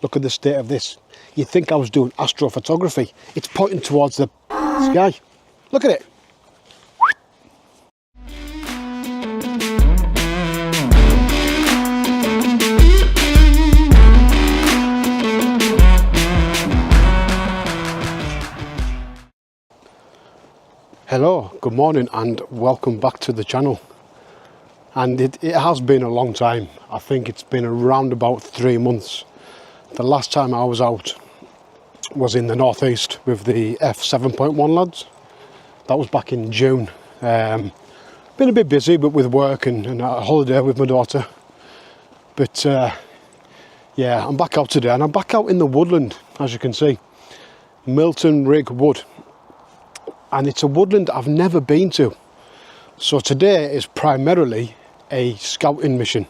Look at the state of this. You'd think I was doing astrophotography. It's pointing towards the sky. Look at it. Hello, good morning and welcome back to the channel. And it has been a long time. I think it's been around about 3 months. The last time I was out was in the northeast with the F7.1 lads. That was back in June. Been a bit busy, but with work and a holiday with my daughter. But yeah, I'm back out today, and I'm back out in the woodland, as you can see. Milton Rig Wood. And it's a woodland I've never been to. So today is primarily a scouting mission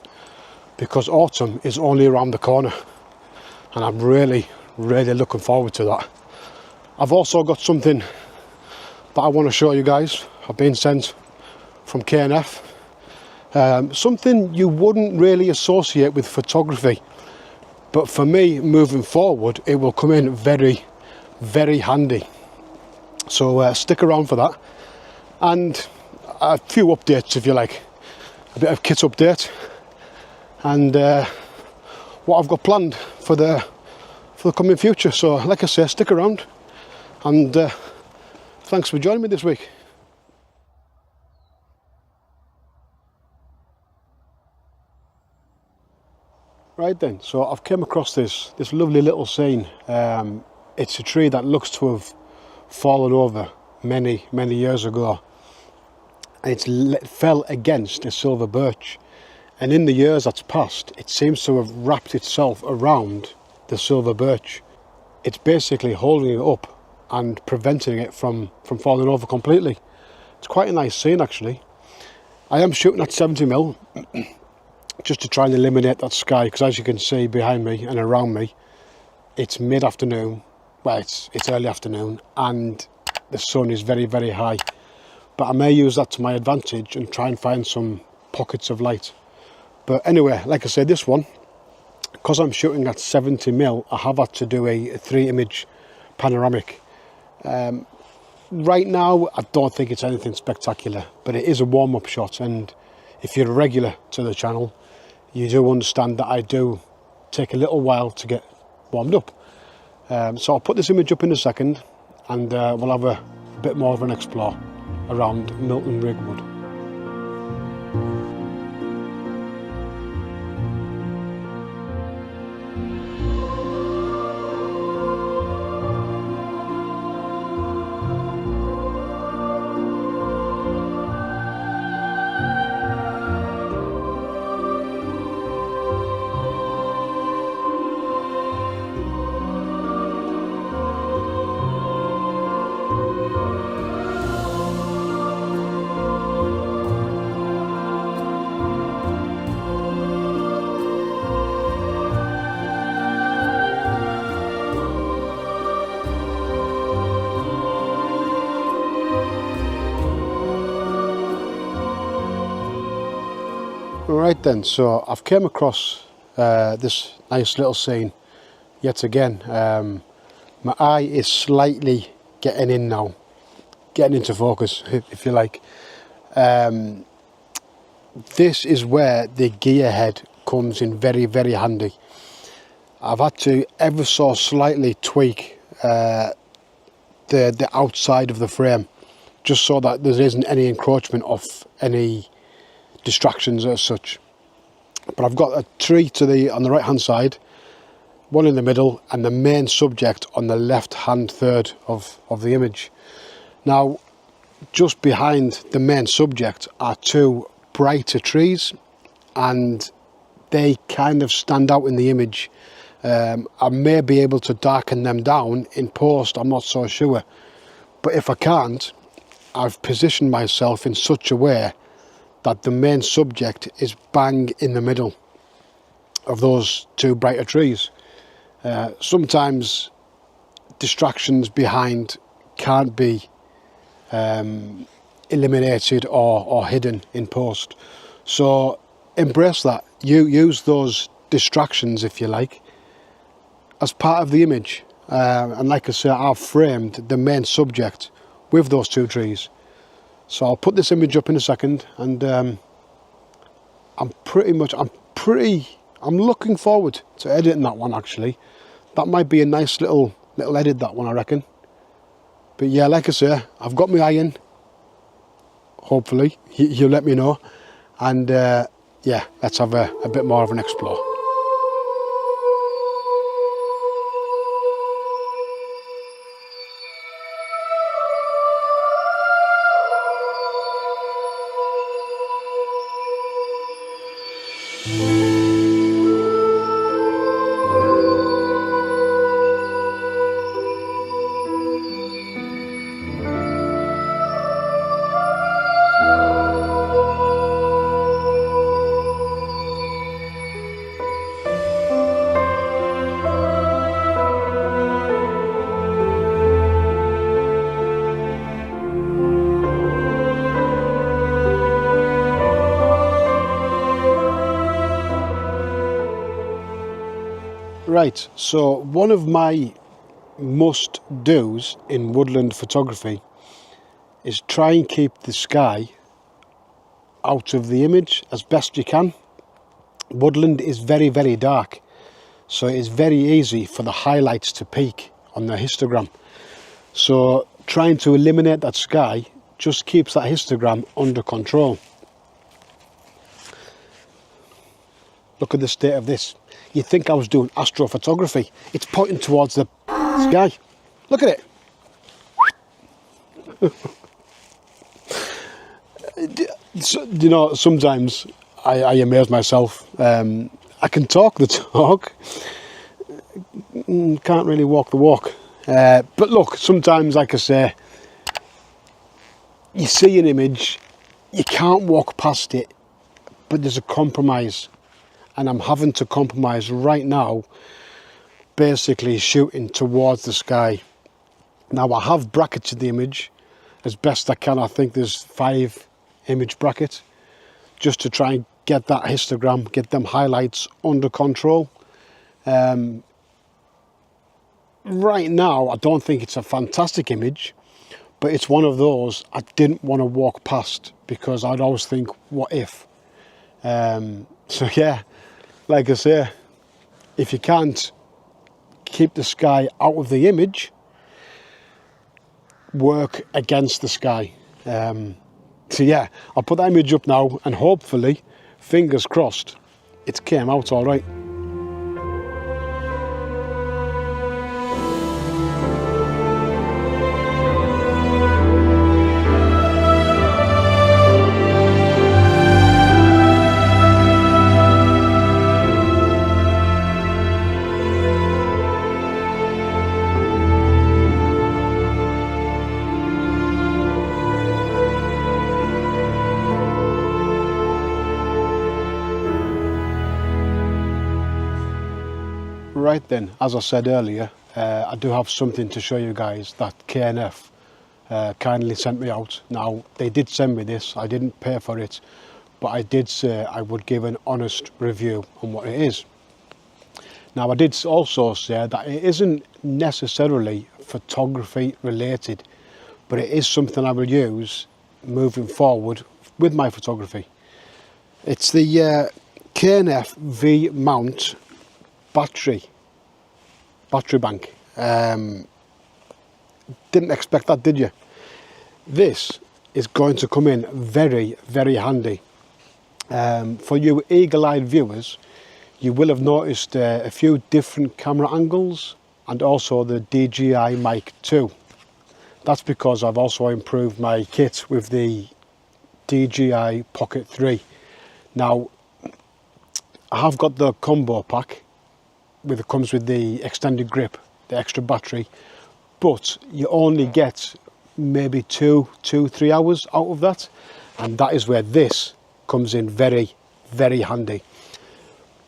because autumn is only around the corner. And I'm really looking forward to that. I've also got something that I want to show you guys. I've been sent from K&F. Something you wouldn't really associate with photography, but for me moving forward it will come in very handy. So stick around for that, and a few updates if you like, a bit of kit update, and what I've got planned for the coming future. So like I say, stick around, and thanks for joining me this week. Right then, so I've came across this lovely little scene. It's a tree that looks to have fallen over many years ago, and it fell against a silver birch, and in the years that's passed it seems to have wrapped itself around the silver birch. It's basically holding it up and preventing it from falling over completely. It's quite a nice scene actually. I am shooting at 70mm just to try and eliminate that sky, because as you can see behind me and around me, it's mid-afternoon. Well, it's early afternoon and the sun is very high, but I may use that to my advantage and try and find some pockets of light. But anyway, like I said, this one, because I'm shooting at 70mm, I have had to do a 3-image panoramic. Right now I don't think it's anything spectacular, but it is a warm-up shot, and if you're a regular to the channel you do understand that I do take a little while to get warmed up. So I'll put this image up in a second, and we'll have a bit more of an explore around Milton Rig Wood. Right then, so I've came across this nice little scene yet again. My eye is slightly getting in now, getting into focus if you like. This is where the gear head comes in very handy. I've had to ever so slightly tweak the outside of the frame, just so that there isn't any encroachment of any distractions as such. But I've got a tree on the right hand side, one in the middle, and the main subject on the left hand third of the image. Now just behind the main subject are two brighter trees, and they kind of stand out in the image. I may be able to darken them down in post, I'm not so sure, but if I can't, I've positioned myself in such a way that the main subject is bang in the middle of those two brighter trees. Sometimes distractions behind can't be eliminated or hidden in post, so embrace that. You use those distractions if you like, as part of the image. And like I say, I've framed the main subject with those two trees. So I'll put this image up in a second, and I'm looking forward to editing that one actually. That might be a nice little edit, that one, I reckon. But yeah, like I say, I've got my eye in. Hopefully, you'll let me know. And yeah, let's have a bit more of an explore. Right, so one of my must-dos in woodland photography is try and keep the sky out of the image as best you can. Woodland is very, very dark, so it is very easy for the highlights to peak on the histogram. So trying to eliminate that sky just keeps that histogram under control. Look at the state of this. You'd think I was doing astrophotography. It's pointing towards the sky. Look at it. So, you know, sometimes I amaze myself. I can talk the talk, can't really walk the walk. But look, sometimes, like I say, you see an image, you can't walk past it, but there's a compromise. And I'm having to compromise right now, basically shooting towards the sky. Now I have bracketed the image as best I can. I think there's 5 image brackets, just to try and get that histogram, get them highlights under control. Right now, I don't think it's a fantastic image, but it's one of those I didn't want to walk past, because I'd always think, what if? So yeah. Like I say, if you can't keep the sky out of the image, work against the sky. So yeah, I'll put that image up now, and hopefully, fingers crossed, it came out all right. Right then, as I said earlier, I do have something to show you guys that KNF kindly sent me out. Now, they did send me this, I didn't pay for it, but I did say I would give an honest review on what it is. Now, I did also say that it isn't necessarily photography related, but it is something I will use moving forward with my photography. It's the KNF V mount battery bank. Didn't expect that, did you? This is going to come in very, very handy. For you eagle-eyed viewers, you will have noticed a few different camera angles, and also the DJI Mic 2. That's because I've also improved my kit with the DJI Pocket 3. Now, I have got the combo pack, it comes with the extended grip, the extra battery, but you only get maybe 2-3 hours out of that, and that is where this comes in very, very handy.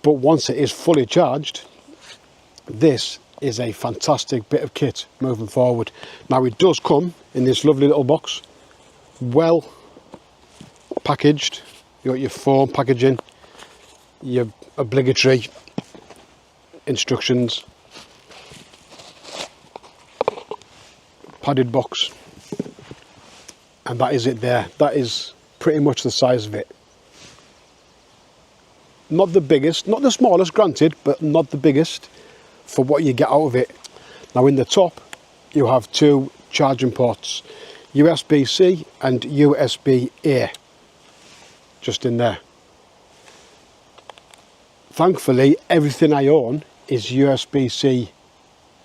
But once it is fully charged, this is a fantastic bit of kit moving forward. Now, it does come in this lovely little box, well packaged. You got your foam packaging, your obligatory instructions, padded box, and that is it there. That is pretty much the size of it. Not the biggest, not the smallest, granted, but not the biggest for what you get out of it. Now in the top you have two charging ports, USB-C and USB-A, just in there. Thankfully everything I own is USB-C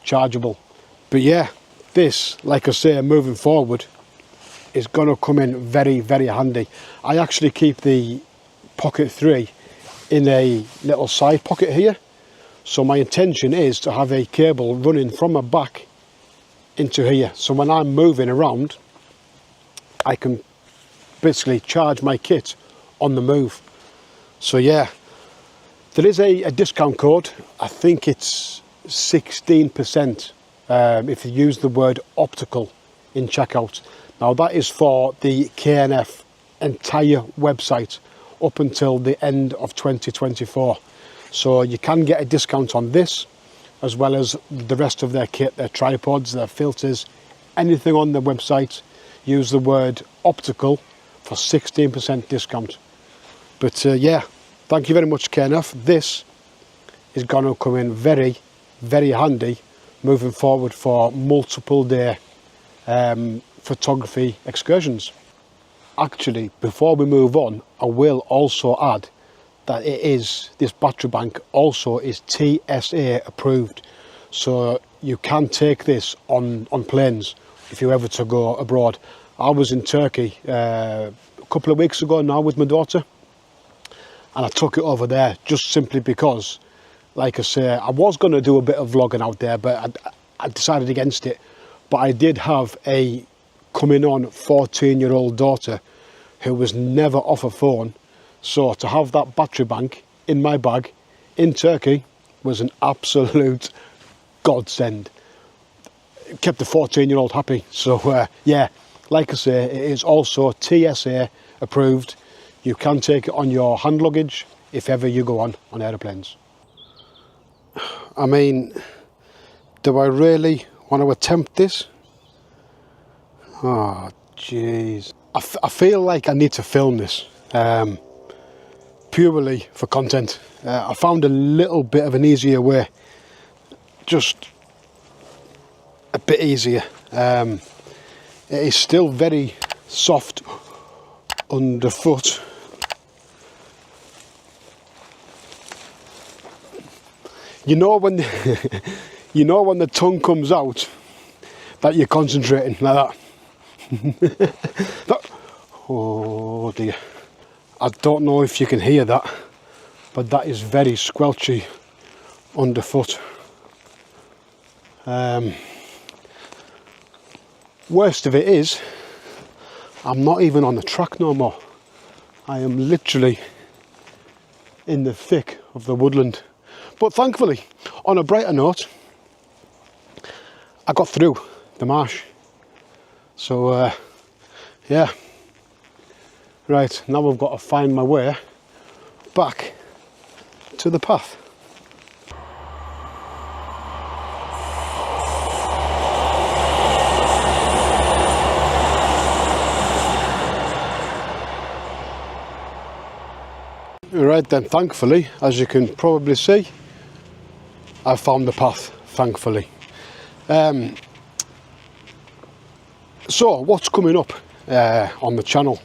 chargeable. But yeah, this, like I say, moving forward is going to come in very, very handy. I actually keep the Pocket 3 in a little side pocket here, so my intention is to have a cable running from my back into here, so when I'm moving around I can basically charge my kit on the move. So yeah, there is a discount code. I think it's 16% if you use the word optical in checkout. Now that is for the KNF entire website up until the end of 2024. So you can get a discount on this, as well as the rest of their kit, their tripods, their filters, anything on the website. Use the word optical for 16% discount. But yeah, thank you very much, KNF. This is going to come in very, very handy moving forward for multiple day photography excursions. Actually, before we move on, I will also add that this battery bank also is TSA approved, so you can take this on planes if you ever to go abroad. I was in Turkey a couple of weeks ago now with my daughter, and I took it over there just simply because, like I say, I was going to do a bit of vlogging out there, but I decided against it. But I did have a coming on 14-year-old daughter who was never off a phone, so to have that battery bank in my bag in Turkey was an absolute godsend. It kept the 14-year-old happy. So yeah, like I say, it is also TSA approved. You can take it on your hand luggage if ever you go on aeroplanes. I mean, do I really want to attempt this? Oh jeez, I feel like I need to film this purely for content. I found a little bit of an easier way, just a bit easier. It is still very soft underfoot. You know when you know when the tongue comes out that you're concentrating like that. Oh dear, I don't know if you can hear that, but that is very squelchy underfoot. Worst of it is, I'm not even on the track no more. I am literally in the thick of the woodland. But thankfully, on a brighter note, I got through the marsh. So yeah, right, now I've got to find my way back to the path. Right then, thankfully, as you can probably see, I found the path, thankfully. So what's coming up on the channel?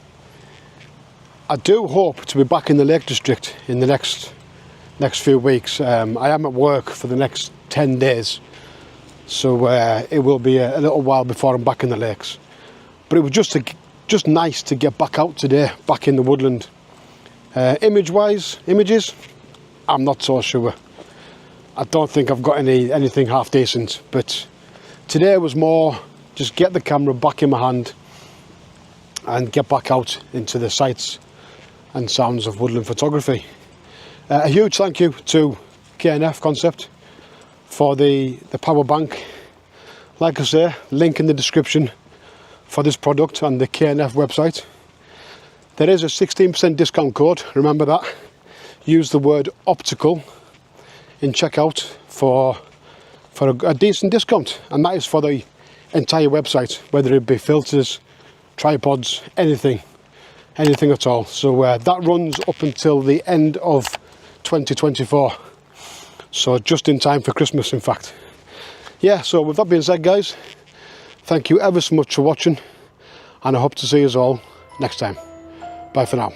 I do hope to be back in the Lake District in the next few weeks. I am at work for the next 10 days, so it will be a little while before I'm back in the lakes. But it was just nice to get back out today, back in the woodland. Images, I'm not so sure. I don't think I've got anything half decent, but today was more just get the camera back in my hand and get back out into the sights and sounds of woodland photography. A huge thank you to KNF Concept for the power bank. Like I say, link in the description for this product and the KNF website. There is a 16% discount code, remember that. Use the word optical in checkout for a decent discount, and that is for the entire website, whether it be filters, tripods, anything at all. So that runs up until the end of 2024, so just in time for Christmas, in fact. Yeah, so with that being said, guys, thank you ever so much for watching, and I hope to see you all next time. Bye for now.